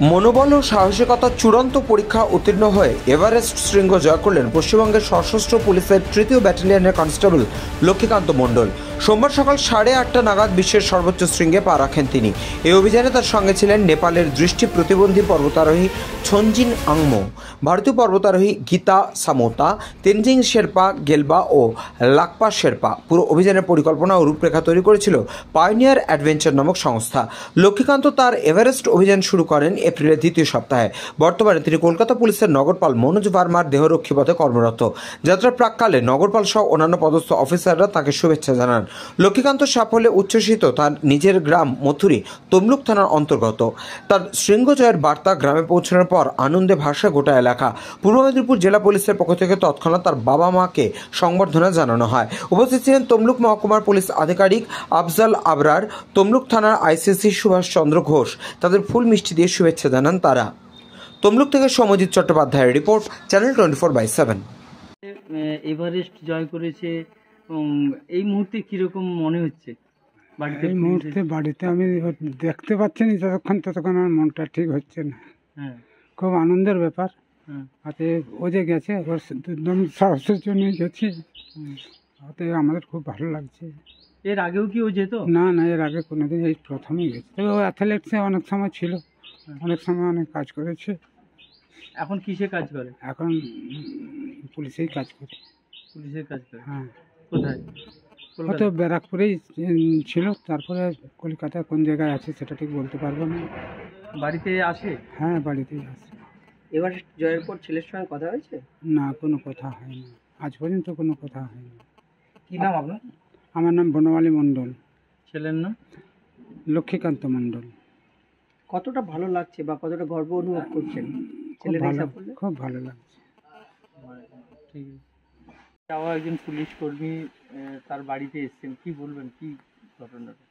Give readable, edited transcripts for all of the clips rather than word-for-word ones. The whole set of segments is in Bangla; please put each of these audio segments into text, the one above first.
মনোবল ও সাহসিকতার চূড়ান্ত পরীক্ষা উত্তীর্ণ হয়ে এভারেস্ট শৃঙ্গ জয় করলেন পশ্চিমবঙ্গের সশস্ত্র পুলিশের ৩য় ব্যাটালিয়নের কনস্টেবল লক্ষ্মীকান্ত মণ্ডল। সোমবার সকাল 8:30 নাগাদ বিশ্বের সর্বোচ্চ শৃঙ্গে পা রাখেন তিনি। এই অভিযানে তার সঙ্গে ছিলেন নেপালের দৃষ্টি প্রতিবন্ধী পর্বতারোহী ছঞ্জিন আংমো, ভারতীয় পর্বতারোহী গীতা সামোতা, তেনজিং শেরপা গেলবা ও লাকপা শেরপা। পুরো অভিযানের পরিকল্পনা ও রূপরেখা তৈরি করেছিল পায়োনিয়ার অ্যাডভেঞ্চার নামক সংস্থা। লক্ষ্মীকান্ত তার এভারেস্ট অভিযান শুরু করেন এপ্রিলের দ্বিতীয় সপ্তাহে। বর্তমানে তিনি কলকাতা পুলিশের নগরপাল মনোজ ভার্মার দেহরক্ষী পদে কর্মরত। যাত্রার প্রাককালে নগরপাল সহ অন্যান্য পদস্থ অফিসাররা তাকে শুভেচ্ছা জানান। লক্ষ্মীকান্ত সাফল্যে উচ্ছ্বসিত তার নিজের গ্রাম মথুরি তমলুক থানার অন্তর্গত। তার শৃঙ্গ জয়ের বার্তা গ্রামে পৌঁছানোর পর আনন্দে ভাসে গোটা এলাকা। পূর্ব মেদিনীপুর জেলা পুলিশের পক্ষ থেকে তৎক্ষণাৎ তার বাবা মাকে সংবর্ধনা জানানো হয়। উপস্থিত ছিলেন তমলুক মহকুমার পুলিশ আধিকারিক আফজাল আবরার, তমলুক থানার আইসিসি সুভাষ চন্দ্র ঘোষ। তাদের ফুল মিষ্টি দিয়ে শুভেচ্ছা জানান তারা। তমলুক থেকে সমজিৎ চট্টোপাধ্যায়ের রিপোর্ট, চ্যানেল 24/7। এভারেস্ট জয় করেছে, এই মুহূর্তে কিরকম মনে হচ্ছে? এই মুহূর্তে বাড়িতে আমি দেখতে পাচ্ছি না, ততক্ষণ আমার মনটা ঠিক হচ্ছে না। হ্যাঁ, খুব আনন্দের ব্যাপার। হ্যাঁ, হাতে ও যে গেছে ওর একদম সাহসের জন্য গেছি, ওতে আমাদের খুব ভালো লাগছে। এর আগেও কি ও যেত? না না, এর আগে কোনোদিন, এই প্রথমেই গেছে। তবে ও অ্যাথলেটিক্সে অনেক সময় ছিল, অনেক সময় অনেক কাজ করেছে। এখন কিসে কাজ করে? এখন পুলিশেই কাজ করে। পুলিশের কাজ করে? হ্যাঁ। কোথায়? ও তো ব্যারাকপুরেই ছিল, তারপরে কলকাতায় কোন জায়গায় আছে সেটা ঠিক বলতে পারবো না। বাড়িতে আসে? হ্যাঁ, বাড়িতেই আছে। এবার জয়ের পর ছেলের সঙ্গে কথা হয়েছে? না, কোনো কথা হয়নি, আজ পর্যন্ত কোনো কথা হয়নি। কি নাম আপনার? আমার নাম বনমালী মণ্ডল। ছেলের নাম? লক্ষ্মীকান্ত মণ্ডল। কতটা ভালো লাগছে বা কতটা গর্ব অনুভব করছেন? খুব ভালো লাগছে। ঠিক আছে। যাওয়া একজন পুলিশ কর্মী তার বাড়িতে এসেছেন, কি বলবেন, কি ঘটনাটা?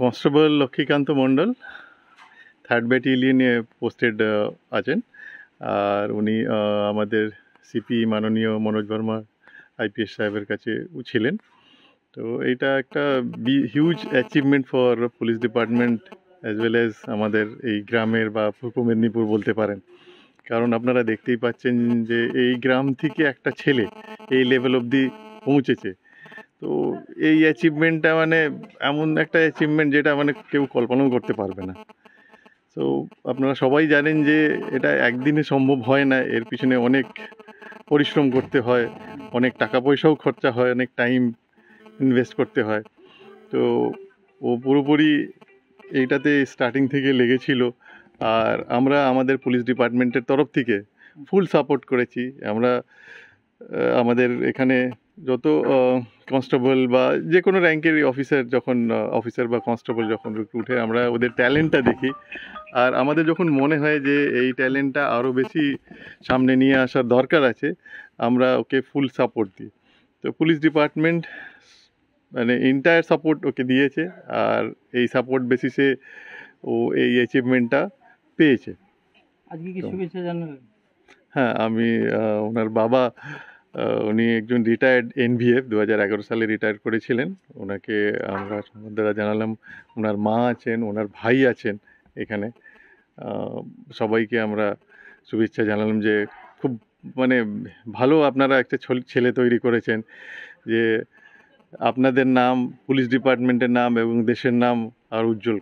কনস্টেবল লক্ষ্মীকান্ত মণ্ডল 3rd ব্যাটালিয়নে পোস্টেড আছেন। আর উনি আমাদের সিপি মাননীয় মনোজ ভার্মা আইপিএস সাহেবের কাছে ছিলেন। তো এইটা একটা huge achievement for police department as well as আমাদের এই গ্রামের বা পূর্ব মেদিনীপুর বলতে পারেন। কারণ আপনারা দেখতেই পাচ্ছেন যে এই গ্রাম থেকে একটা ছেলে এই লেভেল অবধি পৌঁছেছে। তো এই অ্যাচিভমেন্টটা মানে এমন একটা অ্যাচিভমেন্ট যেটা মানে কেউ কল্পনাও করতে পারবে না। তো আপনারা সবাই জানেন যে এটা একদিনে সম্ভব হয় না, এর পিছনে অনেক পরিশ্রম করতে হয়, অনেক টাকা পয়সাও খরচা হয়, অনেক টাইম ইনভেস্ট করতে হয়। তো ও পুরোপুরি এইটাতে স্টার্টিং থেকে লেগেছিল। আর আমরা আমাদের পুলিশ ডিপার্টমেন্টের তরফ থেকে ফুল সাপোর্ট করেছি। আমরা আমাদের এখানে যত কনস্টেবল বা যে কোনো র্যাঙ্কের অফিসার যখন অফিসার বা কনস্টেবল যখন উঠে, আমরা ওদের ট্যালেন্টটা দেখি। আর আমাদের যখন মনে হয় যে এই ট্যালেন্টটা আরও বেশি সামনে নিয়ে আসার দরকার আছে, আমরা ওকে ফুল সাপোর্ট দিই। তো পুলিশ ডিপার্টমেন্ট মানে এন্টায়ার সাপোর্ট ওকে দিয়েছে, আর এই সাপোর্ট বেসিসে ও এই অ্যাচিভমেন্টটা পেয়েছে। আজকে কি শুভেচ্ছা জানালেন? হ্যাঁ, আমি ওনার বাবা, উনি একজন রিটায়ার্ড এনভিএফ 2011 সালে রিটায়ার করেছিলেন। ওনাকে আমরা সম্বন্ধে জানালাম। ওনার মা আছেন, ওনার ভাই আছেন এখানে। সবাইকে আমরা শুভেচ্ছা জানালাম যে খুব মানে ভালো আপনারা একটা ছেলে তৈরি করেছেন, যে আপনাদের নাম, পুলিশ ডিপার্টমেন্টের নাম এবং দেশের নাম আর উজ্জ্বল